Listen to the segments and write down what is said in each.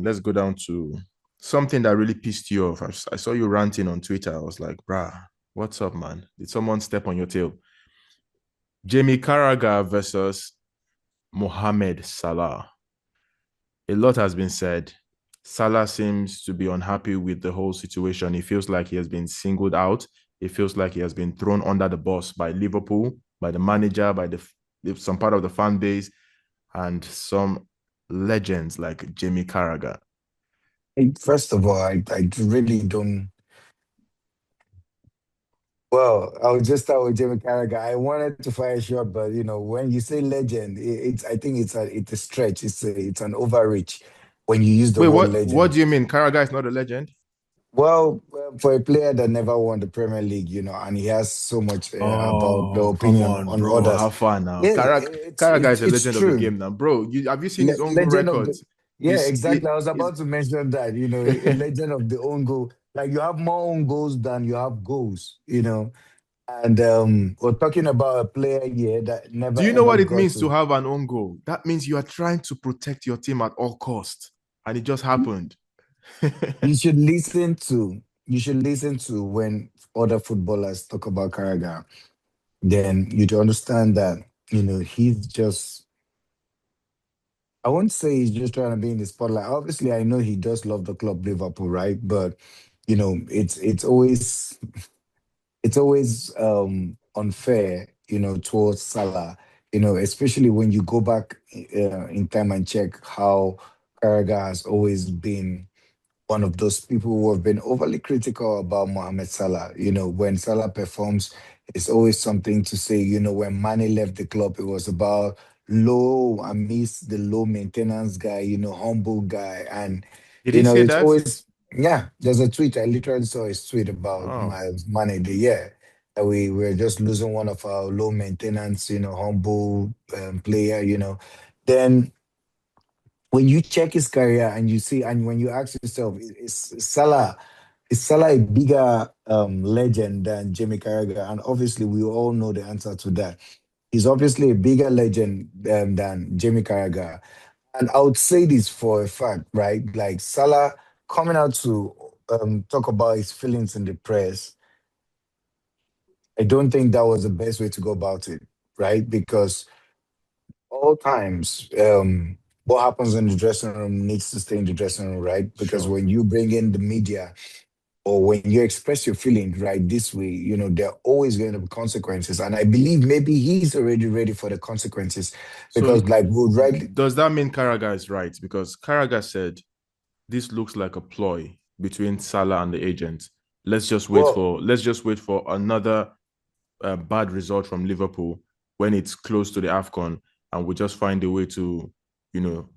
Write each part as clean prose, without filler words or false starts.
man. Let's go down to something that really pissed you off. I saw you ranting on Twitter. I was like, bruh, what's up, man? Did someone step on your tail? Jamie Carragher versus Mohamed Salah. A lot has been said. Salah seems to be unhappy with the whole situation. He feels like he has been singled out. He feels like he has been thrown under the bus by Liverpool, by the manager, by some part of the fan base, and some legends like Jamie Carragher. First of all, I really don't. Well, I was just start with Jamie Carragher. I wanted to fire a shot, but when you say legend, it's I think it's a stretch. It's an overreach when you use the Wait, word what legend. do you mean? Carragher is not a legend? Well, for a player that never won the Premier League, and he has so much about the Oh, come opinion on, on bro. others. How far now? Yeah, Carragher is a it's legend of the true. game now. Bro, have you seen his own goal Legend of the records? Yeah, Is it exactly. I was is about to mention that, a legend of the own goal. Like you have more own goals than you have goals. And we're talking about a player here that never do you know ever what it got means to to. have an own goal? That means you are trying to protect your team at all costs. And it just happened. You should listen to you should listen to when other footballers talk about Carragher. Then you'd understand that, he's just, I won't say he's just trying to be in the spotlight. Obviously, I know he does love the club Liverpool, right? But it's always unfair, towards Salah, especially when you go back in time and check how Carragher has always been one of those people who have been overly critical about Mohamed Salah. When Salah performs, it's always something to say. When Mane left the club, it was about low, I miss the low maintenance guy, humble guy. And, Did he say it's that? always, yeah, there's a tweet. I literally saw his tweet about Oh. my Mane the year. That we were just losing one of our low maintenance, humble player, then when you check his career and you see, and when you ask yourself, is Salah a bigger legend than Jamie Carragher? And obviously, we all know the answer to that. He's obviously a bigger legend than Jamie Carragher. And I would say this for a fact, right? Like Salah coming out to talk about his feelings in the press, I don't think that was the best way to go about it, right? Because all times, what happens in the dressing room needs to stay in the dressing room, right? Because Sure. when you bring in the media or when you express your feelings right this way, there are always going to be consequences. And I believe maybe he's already ready for the consequences So because, like, we right. does that mean Carragher is right? Because Carragher said this looks like a ploy between Salah and the agent. Well, Let's just wait for another bad result from Liverpool when it's close to the AFCON, and we just find a way to, you know,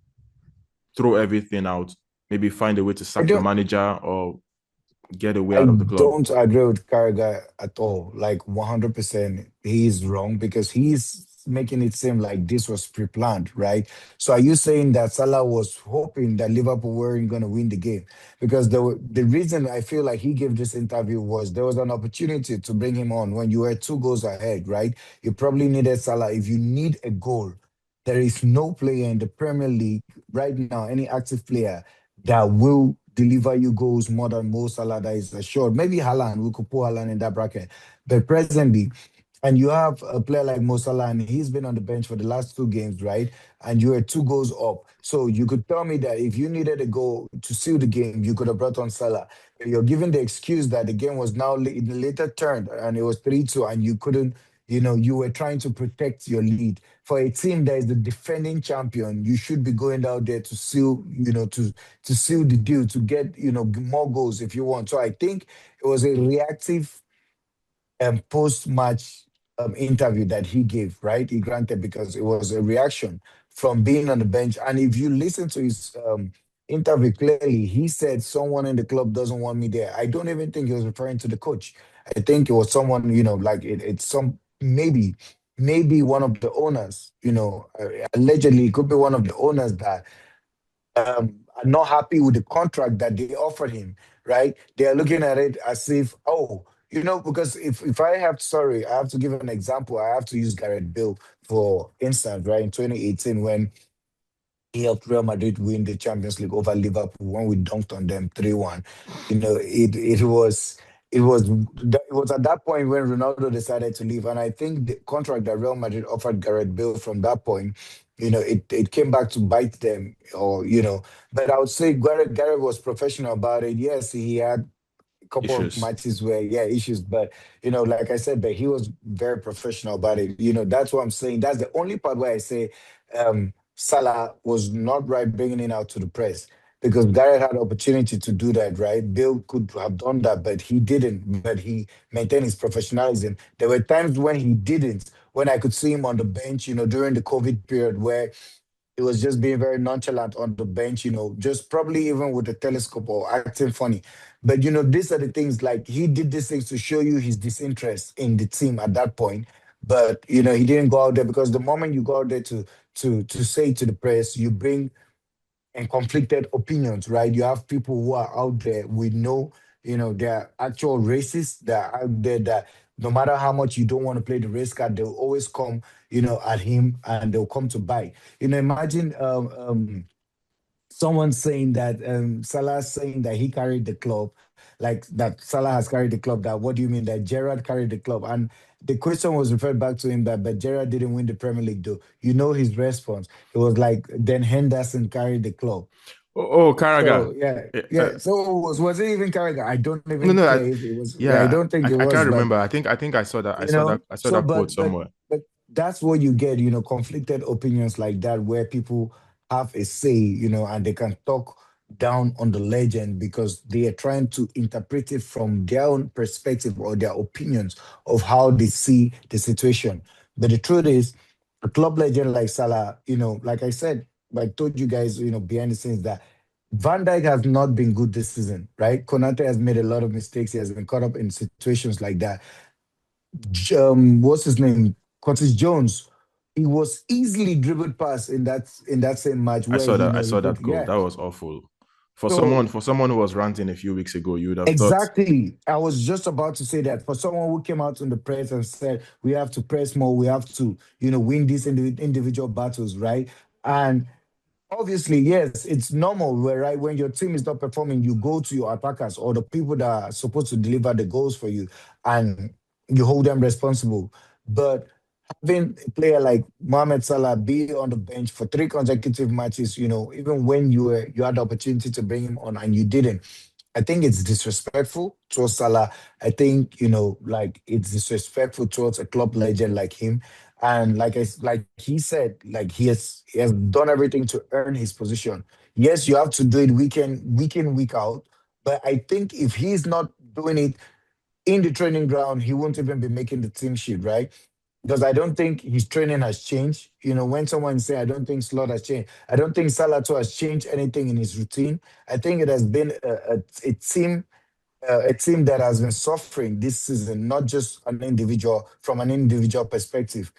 throw everything out. Maybe find a way to I sack the don't. manager or get away I out of the club. don't agree with Carragher at all. Like 100%, he's wrong because he's making it seem like this was pre-planned, right? So are you saying that Salah was hoping that Liverpool weren't going to win the game? Because the reason I feel like he gave this interview was there was an opportunity to bring him on when you were two goals ahead, right? You probably needed Salah. If you need a goal, there is no player in the Premier League right now, any active player that will deliver you goals more than Mo Salah that is assured. Maybe Haaland, we could put Haaland in that bracket. But presently, and you have a player like Mo Salah, and he's been on the bench for the last two games, right? And you are two goals up. So you could tell me that if you needed a goal to seal the game, you could have brought on Salah. But you're giving the excuse that the game was now in the later turn and it was 3-2, and you couldn't, you were trying to protect your lead. For a team that is the defending champion, you should be going out there to seal, to seal the deal, to get, more goals if you want. So I think it was a reactive post-match interview that he gave, right? He granted because it was a reaction from being on the bench. And if you listen to his interview clearly, he said someone in the club doesn't want me there. I don't even think he was referring to the coach. I think it was someone, like it's some maybe one of the owners. Allegedly, it could be one of the owners that are not happy with the contract that they offered him, right? They are looking at it as if, oh, because if I have, sorry, I have to give an example. I have to use Gareth Bill for instance, right? In 2018, when he helped Real Madrid win the Champions League over Liverpool when we dunked on them 3-1. It was at that point when Ronaldo decided to leave. And I think the contract that Real Madrid offered Gareth Bale from that point, it came back to bite them, but I would say Gareth was professional about it. Yes, he had couple of Issues. matches where issues, but like I said, but he was very professional about it. That's what I'm saying. That's the only part where I say Salah was not right bringing it out to the press, because Gareth had opportunity to do that, right? Bill could have done that, but he didn't. But he maintained his professionalism. There were times when he didn't, when I could see him on the bench, during the COVID period, where he was just being very nonchalant on the bench, just probably even with the telescope or acting funny. But these are the things, like he did these things to show you his disinterest in the team at that point. But he didn't go out there, because the moment you go out there to say to the press, you bring and conflicted opinions, right? You have people who are out there with no, they're actual racists that are out there that no matter how much you don't want to play the race card, they'll always come, at him, and they'll come to bite. Imagine someone saying that Salah saying that he carried the club, like that Salah has carried the club. That, what do you mean that Gerrard carried the club? And the question was referred back to him that, but Gerrard didn't win the Premier League though. His response. It was like, then Henderson carried the club. Oh, Carragher. So yeah, Eh, yeah. So was it even Carragher? I don't no, even no, care if it was. Yeah, I yeah, don't think it I was, can't but remember. I think I saw that. I you saw that. know I saw so that quote but somewhere. but that's what you get, conflicted opinions like that, where people have a say, and they can talk down on the legend because they are trying to interpret it from their own perspective or their opinions of how they see the situation. But the truth is, a club legend like Salah, like I said, I told you guys, behind the scenes, that Van Dijk has not been good this season, right? Konate has made a lot of mistakes. He has been caught up in situations like that. What's his name? Curtis Jones. He was easily dribbled past in that same match I where saw that. I he saw could, that goal. yeah. That was awful. For someone, So for someone who was ranting a few weeks ago, you would have thought, exactly, I was just about to say that, for someone who came out in the press and said we have to press more, we have to win these individual battles, right? And obviously, yes, it's normal, right? When your team is not performing, you go to your attackers or the people that are supposed to deliver the goals for you, and you hold them responsible. But having a player like Mohamed Salah be on the bench for three consecutive matches, even when you had the opportunity to bring him on and you didn't, I think it's disrespectful towards Salah. I think, like, it's disrespectful towards a club legend like him. And like he said, like he has done everything to earn his position. Yes, you have to do it week in, week out. But I think if he's not doing it in the training ground, he won't even be making the team sheet, right? Because I don't think his training has changed. When someone say, I don't think Slot has changed, I don't think Salah too has changed anything in his routine. I think it has been a team that has been suffering this season, not just an individual, from an individual perspective.